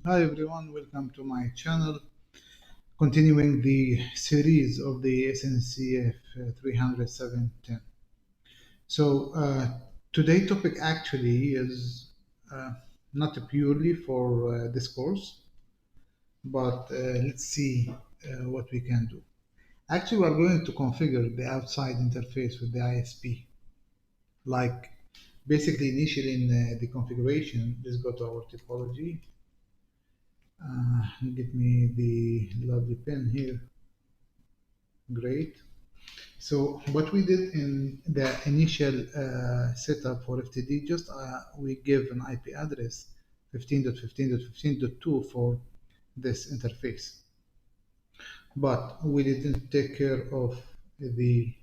Hi everyone, welcome to my channel. Continuing the series of the SNCF 30710. So today topic actually is uh, not purely for this course, but let's see what we can do. Actually, we are going to configure the outside interface with the ISP. Like basically initially in the configuration, let's go to our topology. Get me the lovely pen here. Great. So what we did in the initial setup for FTD, just we give an IP address 15.15.15.2 for this interface. But we didn't take care of the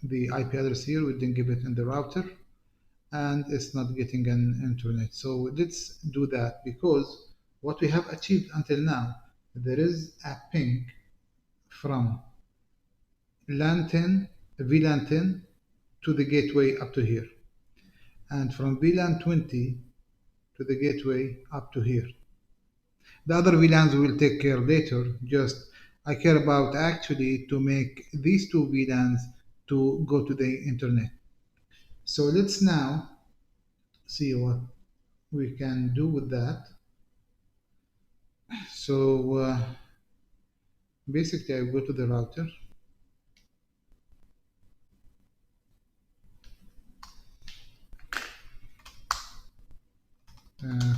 the IP address here. We didn't give it in the router, and it's not getting an internet. So let's do that because what we have achieved until now, there is a ping from LAN 10, VLAN 10 to the gateway up to here, and from VLAN 20 to the gateway up to here. The other VLANs we'll take care later. Just I care about actually to make these two VLANs to go to the internet. So let's now see what we can do with that. So basically I go to the router,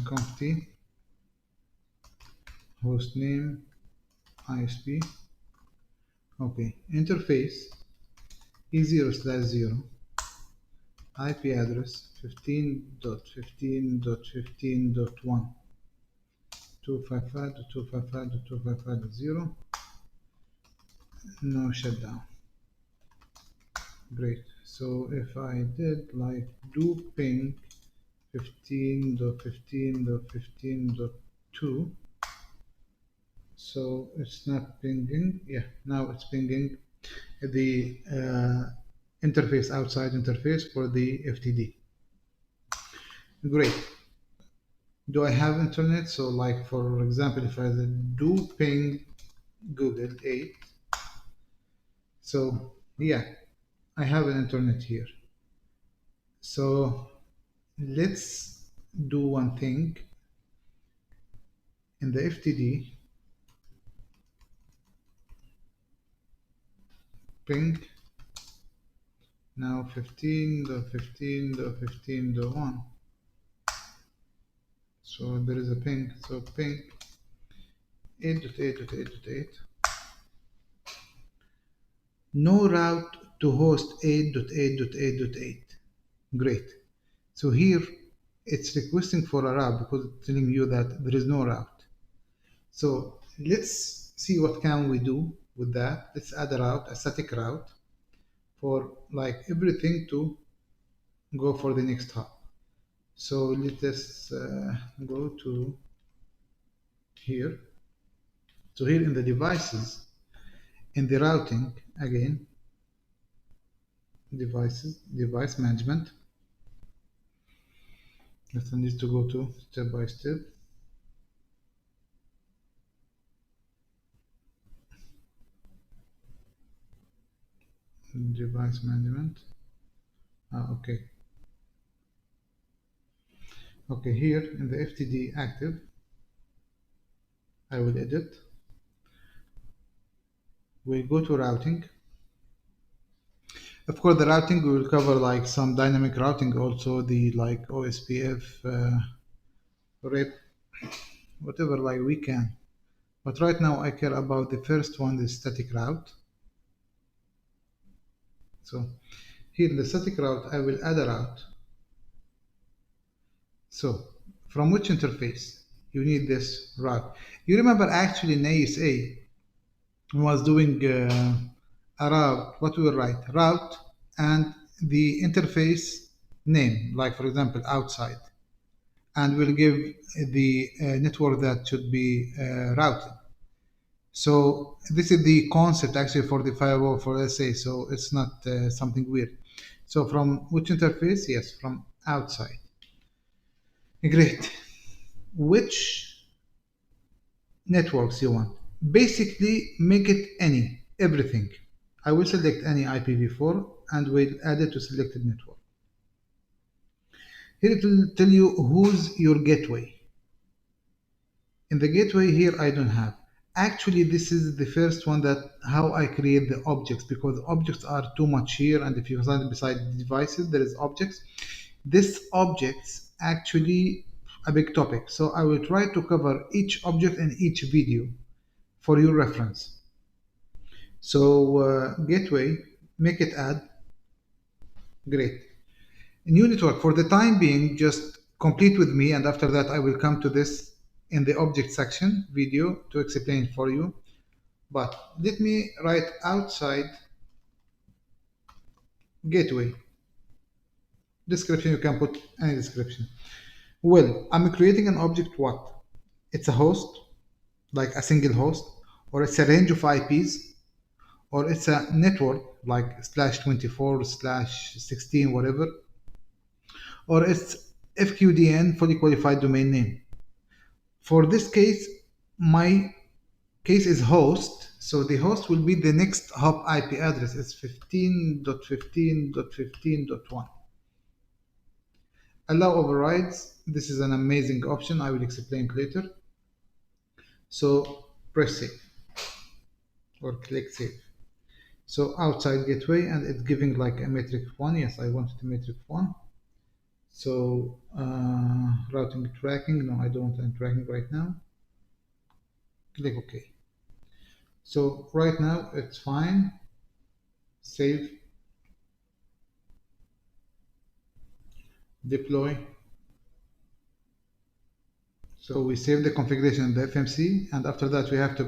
conft hostname ISP. Okay, interface E0/0 IP address 15.15.15.1 255.255.255.0. No shutdown. Great. So if I did like do ping 15.15.15.2, so it's not pinging. Yeah, now it's pinging the interface, outside interface for the FTD. Great. Do I have internet? So like for example, if I do ping Google 8, so yeah, I have an internet here. So let's do one thing in the FTD, ping now 15.15.15.1. So there is a ping. So ping 8.8.8.8. No route to host 8.8.8.8. Great. So here it's requesting for a route because it's telling you that there is no route. So let's see what can we do with that. Let's add a route, a static route for like everything to go for the next hop. So let us go to here. So here in the devices, in the routing again, devices, device management. Let's need to go to step by step. Device management. Okay. Okay, here in the FTD active, I will edit. We'll go to routing. Of course, the routing we will cover like some dynamic routing, also the like OSPF, rep, whatever like we can. But right now I care about the first one, the static route. So here in the static route, I will add a route. So from which interface you need this route? You remember actually in ASA was doing a route, what we will write? Route and the interface name, like for example, outside. And we'll give the network that should be routed. So this is the concept actually for the firewall for SA, so it's not something weird. So from which interface? Yes, from outside. Great. Which networks you want? Basically, make it everything. I will select any IPv4 and will add it to selected network. Here it will tell you who's your gateway. In the gateway here, I don't have. Actually, this is the first one that how I create the objects, because objects are too much here, and if you find beside devices, there is objects. This objects actually a big topic, so I will try to cover each object in each video for your reference. So gateway, make it add. Great. New network, for the time being, just complete with me, and after that I will come to this in the object section video to explain for you. But let me write outside gateway. Description, you can put any description. Well, I'm creating an object what? It's a host, like a single host, or it's a range of IPs, or it's a network like /24 /16, whatever, or it's FQDN, fully qualified domain name. For this case, my case is host, so the host will be the next hop IP address. It's 15.15.15.1. Allow overrides. This is an amazing option. I will explain it later. So press save or click save. So outside gateway, and it's giving like a metric 1. Yes, I wanted a metric 1. So routing tracking. No, I don't want any tracking right now. Click OK. So right now it's fine. Save. Deploy. So we save the configuration in the FMC, and after that we have to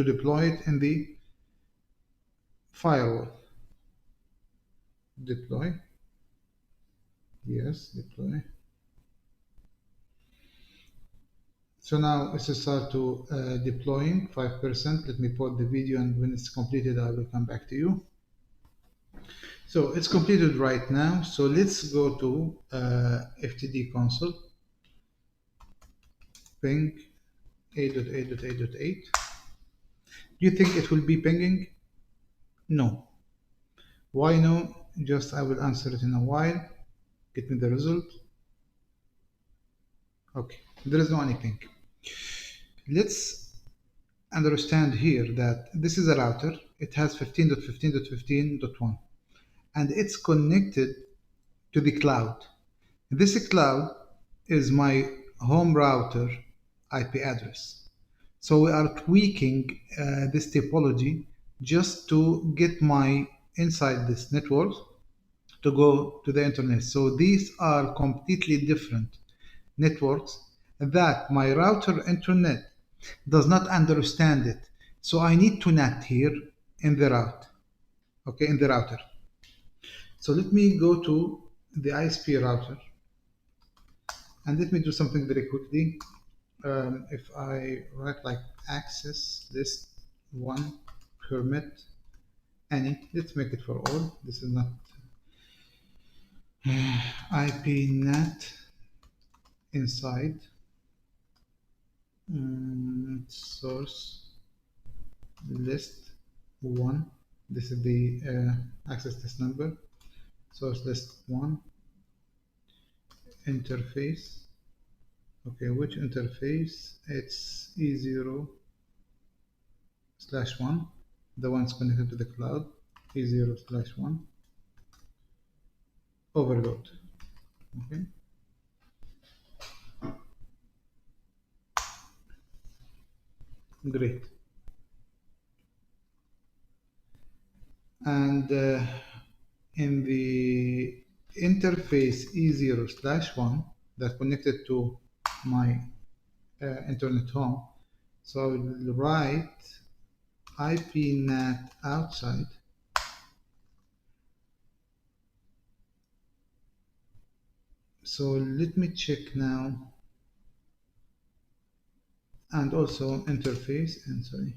deploy it in the firewall. Deploy. Yes, deploy. So now it's start to deploying 5%. Let me pause the video, and when it's completed I will come back to you. So it's completed right now. So let's go to FTD console. Ping 8.8.8.8. Do you think it will be pinging? No. Why no? Just I will answer it in a while. Get me the result. Okay, there is no anything. Let's understand here that this is a router. It has 15.15.15.1, and it's connected to the cloud. This cloud is my home router IP address. So we are tweaking this topology just to get my inside this network to go to the internet. So these are completely different networks that my router internet does not understand it. So I need to NAT here in the route. Okay, in the router. So let me go to the ISP router, and let me do something very quickly. If I write like access list 1 permit any, let's make it for all. This is not IP NAT inside source list 1. This is the access list number. Source list 1 interface. Okay, which interface? It's E0/1, the one's connected to the cloud. E0/1 overload. Okay. Great. And in the interface E0/1 that connected to my internet home, so I will write IP NAT outside so let me check now, and also interface, and sorry,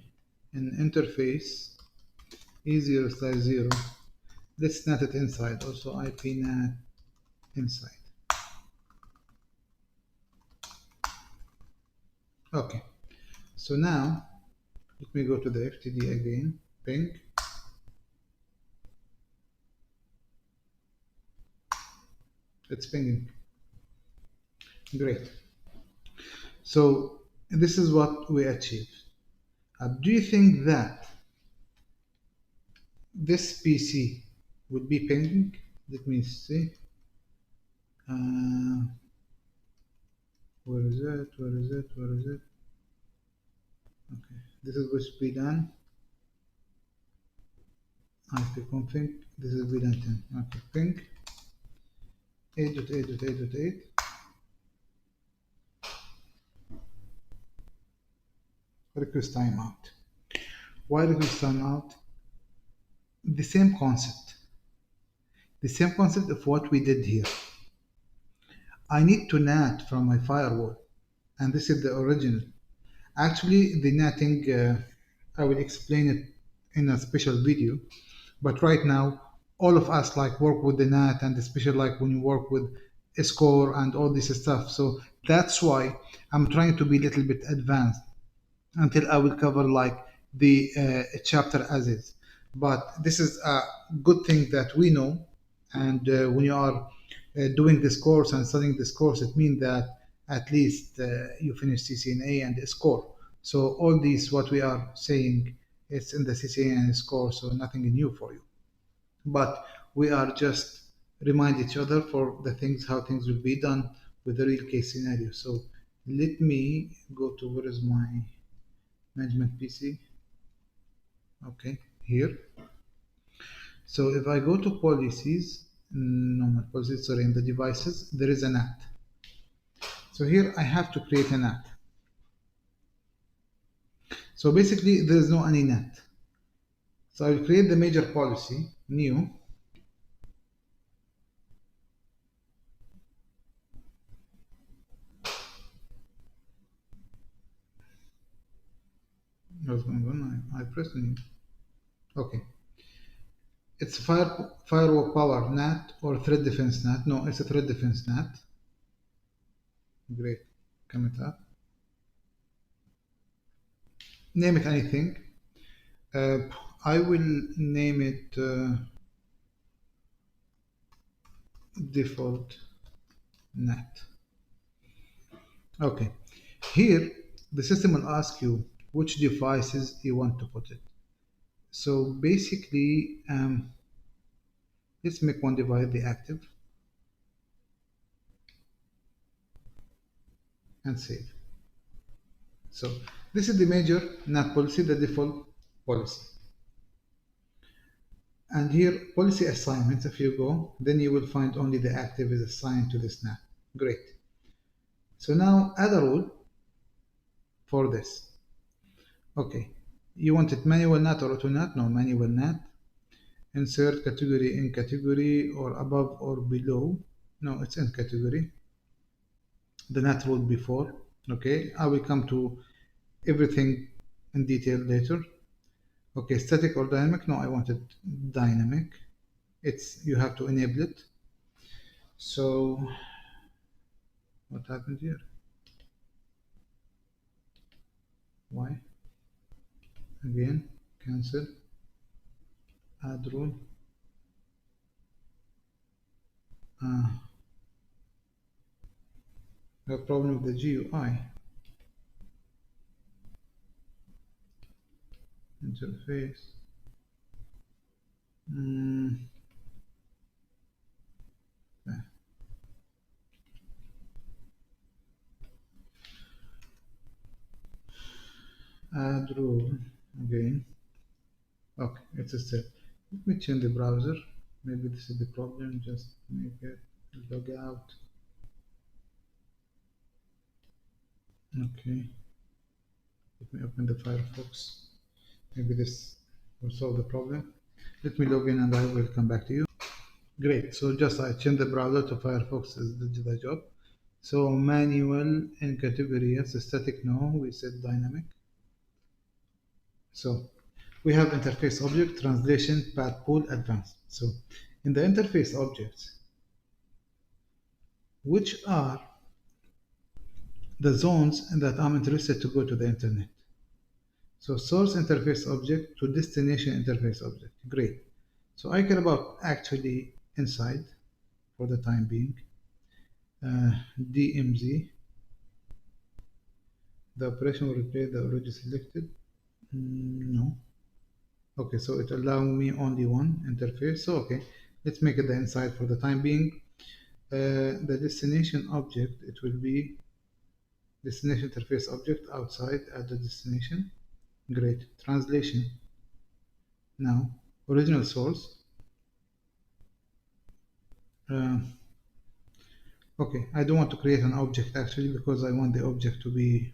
in interface E0/0, let's NAT it inside, also IP NAT inside. Okay, so now let me go to the FTD again, ping. It's pinging. Great. So this is what we achieved. Do you think that this PC would be pinging? Let me see. Uh, where is it? Where is it? Where is it? Okay, this is going to be done. IP config. This is be done 10. Okay, ping 8.8.8.8. Request timeout. Why request timeout? The same concept. The same concept of what we did here. I need to NAT from my firewall, and this is the original. Actually, the NATing, I will explain it in a special video. But right now, all of us like work with the NAT, and especially like when you work with a score and all this stuff. So that's why I'm trying to be a little bit advanced until I will cover like the chapter as is. But this is a good thing that we know. And when you are doing this course and studying this course, it means that at least you finish CCNA and score. So all these what we are saying is in the CCNA and score, so nothing new for you. But we are just remind each other for the things how things will be done with the real case scenario. So let me go to where is my management PC. Okay, here. So if I go to policies, no, not policies, sorry, in the devices, there is a NAT. So here I have to create a NAT. So basically there is no any NAT. So I will create the major policy, new. What's going on? I pressed new. Okay. It's firewall power NAT or threat defense NAT. No, it's a threat defense NAT. Great. Come it up. Name it anything. I will name it default NAT. Okay. Here, the system will ask you which devices you want to put it. So basically, let's make one device the active and save. So this is the major NAT policy, the default policy. And here, policy assignments, if you go, then you will find only the active is assigned to this NAT. Great. So now add a rule for this. Okay. You want it manual NAT or auto NAT? No, manual NAT. Insert category in category or above or below. No, it's in category. The NAT rule before. Okay. I will come to everything in detail later. Okay, static or dynamic? No, I want it dynamic. It's you have to enable it. So what happened here? Why? Again, cancel, add rule. A problem with the GUI. Interface. Add rule again. Okay, it's a step. Let me change the browser. Maybe this is the problem. Just make it log out. Okay. Let me open the Firefox. Maybe this will solve the problem. Let me log in and I will come back to you. Great. So just I change the browser to Firefox is the job. So manual in category, yes, static, no, we said dynamic. So we have interface object, translation, path pool, advanced. So in the interface objects, which are the zones that I'm interested to go to the internet. So source interface object to destination interface object. Great. So I care about actually inside for the time being. DMZ. The operation will replace the already selected. No. Okay, so it allows me only one interface. So okay, let's make it the inside for the time being. The destination object, it will be destination interface object outside at the destination. Great. Translation. Now, original source. Okay, I don't want to create an object actually because I want the object to be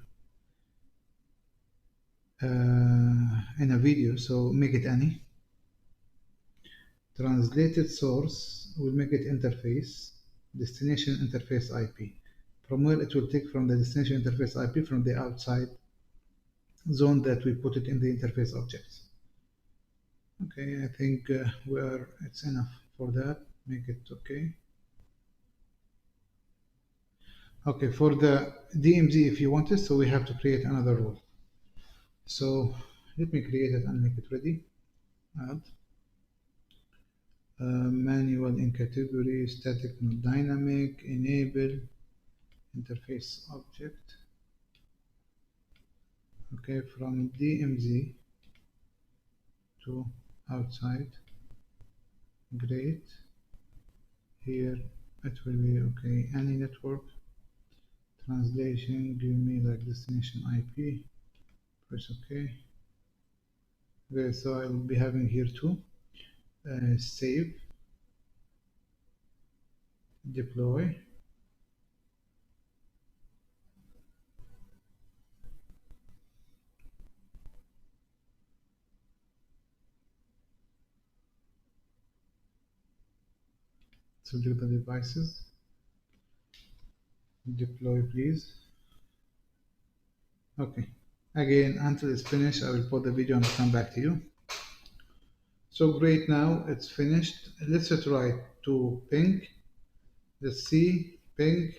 in a video, so make it any. Translated source, will make it interface, destination interface IP. From where it will take from the destination interface IP from the outside zone that we put it in the interface objects. Okay, I think it's enough for that. Make it okay. Okay, for the DMZ, if you want it, so we have to create another rule. So let me create it and make it ready. Add manual in category, static not dynamic, enable interface object. Okay, from DMZ to outside. Great. Here it will be okay. Any network. Translation, give me like destination IP. Press OK. Okay, so I will be having here two. Save, deploy. Select the devices. Deploy, please. Okay. Again, until it's finished, I will pause the video and I'll come back to you. So great, now it's finished. Let's try to ping. Let's see, ping.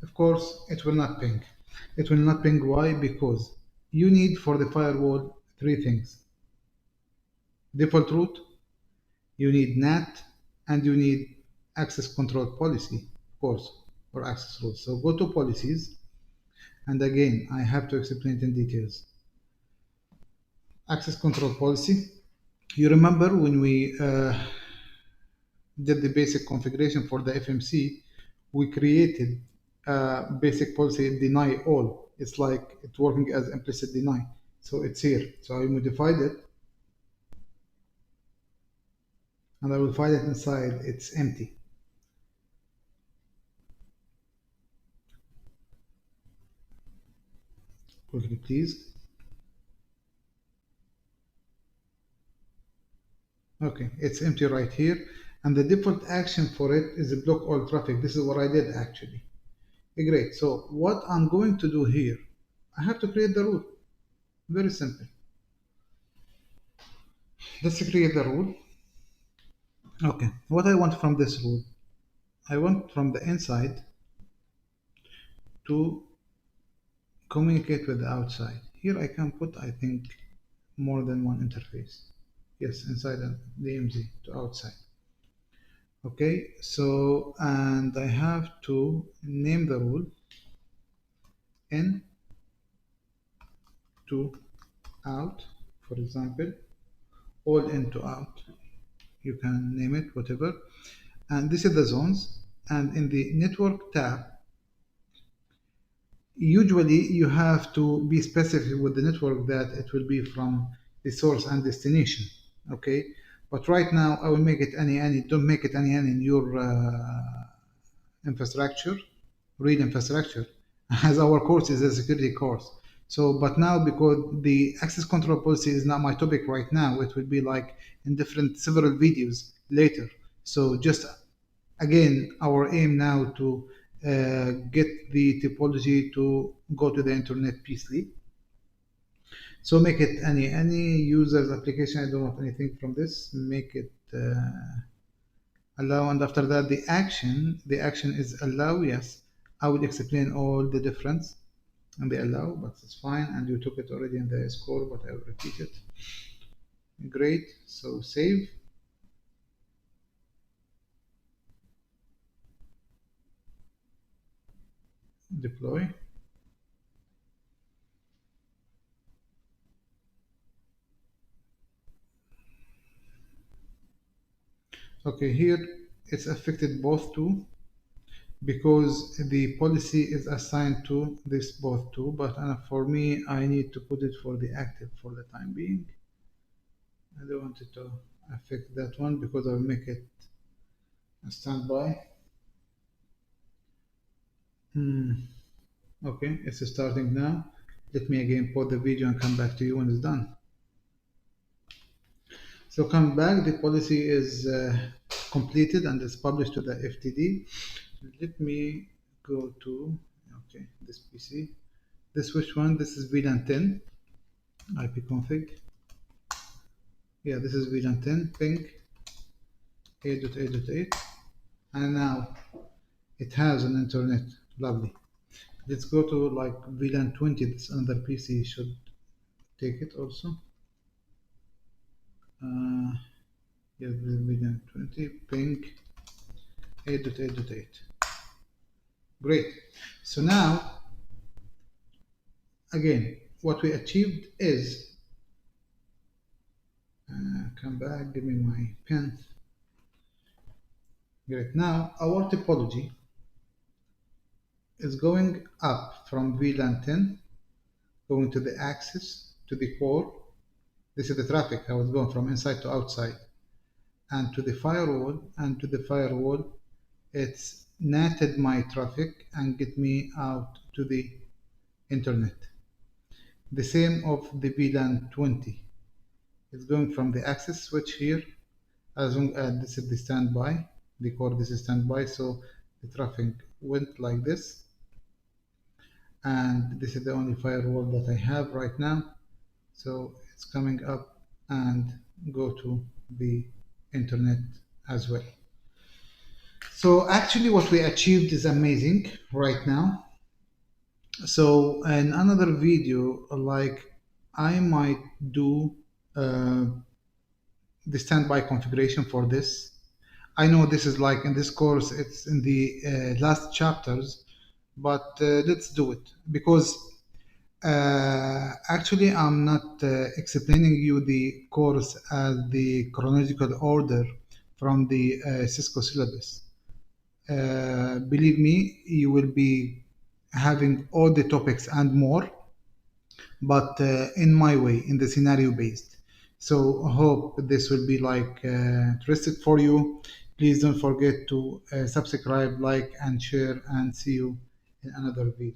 Of course, it will not ping. It will not ping. Why? Because you need for the firewall three things: default route, you need NAT, and you need access control policy, of course, or access rules. So go to policies, and again, I have to explain it in details. Access control policy. You remember when we did the basic configuration for the FMC, we created basic policy deny all. It's like it's working as implicit deny. So it's here. So I modified it, and I will find it inside. It's empty. Quickly, please. Okay, it's empty right here. And the default action for it is block all traffic. This is what I did actually. Okay, great. So what I'm going to do here, I have to create the rule. Very simple. Let's create the rule. Okay, what I want from this rule, I want from the inside to communicate with the outside. Here I can put, I think, more than one interface. Yes, inside the DMZ to outside. Okay, so, and I have to name the rule in to out, for example, all in to out. You can name it whatever. And this is the zones. And in the network tab, usually you have to be specific with the network that it will be from the source and destination. Okay, but right now I will make it any. Don't make it any in your infrastructure, real infrastructure, as our course is a security course. So, but now because the access control policy is not my topic right now, it will be like in several videos later. So just again, our aim now to get the topology to go to the internet peacefully. So make it any user's application. I don't want anything from this. Make it allow, and after that the action is allow. Yes, I will explain all the difference and the allow, but it's fine, and you took it already in the score, but I will repeat it. Great. So save. Deploy. Okay, here it's affected both two because the policy is assigned to this both two, but for me, I need to put it for the active for the time being. I don't want it to affect that one because I'll make it a standby. Okay, it's starting now. Let me again pause the video and come back to you when it's done. So come back, the policy is completed and is published to the FTD. Let me go to, okay, this PC. This which one? This is VLAN 10, ipconfig. Yeah, this is VLAN 10, ping 8.8.8. And now it has an internet. Lovely. Let's go to like VLAN 20. This another PC should take it also. Yes, VLAN 20, ping 8.8.8. Great. So now, again, what we achieved is, come back, give me my pen. Great. Now, our topology is going up from VLAN 10, going to the axis, to the core. This is the traffic, how it's going from inside to outside, and to the firewall, and to the firewall, it's NATed my traffic and get me out to the internet. The same of the VLAN 20. It's going from the access switch here, as long as this is the standby, the core, this is standby, so the traffic went like this. And this is the only firewall that I have right now. So it's coming up and go to the internet as well. So actually what we achieved is amazing right now. So in another video, like I might do the standby configuration for this. I know this is like in this course, it's in the last chapters, but let's do it because actually I'm not explaining you the course as the chronological order from the Cisco syllabus. Believe me, you will be having all the topics and more, but in my way, in the scenario based. So I hope this will be like interesting for you. Please don't forget to subscribe, like, and share, and see you in another video.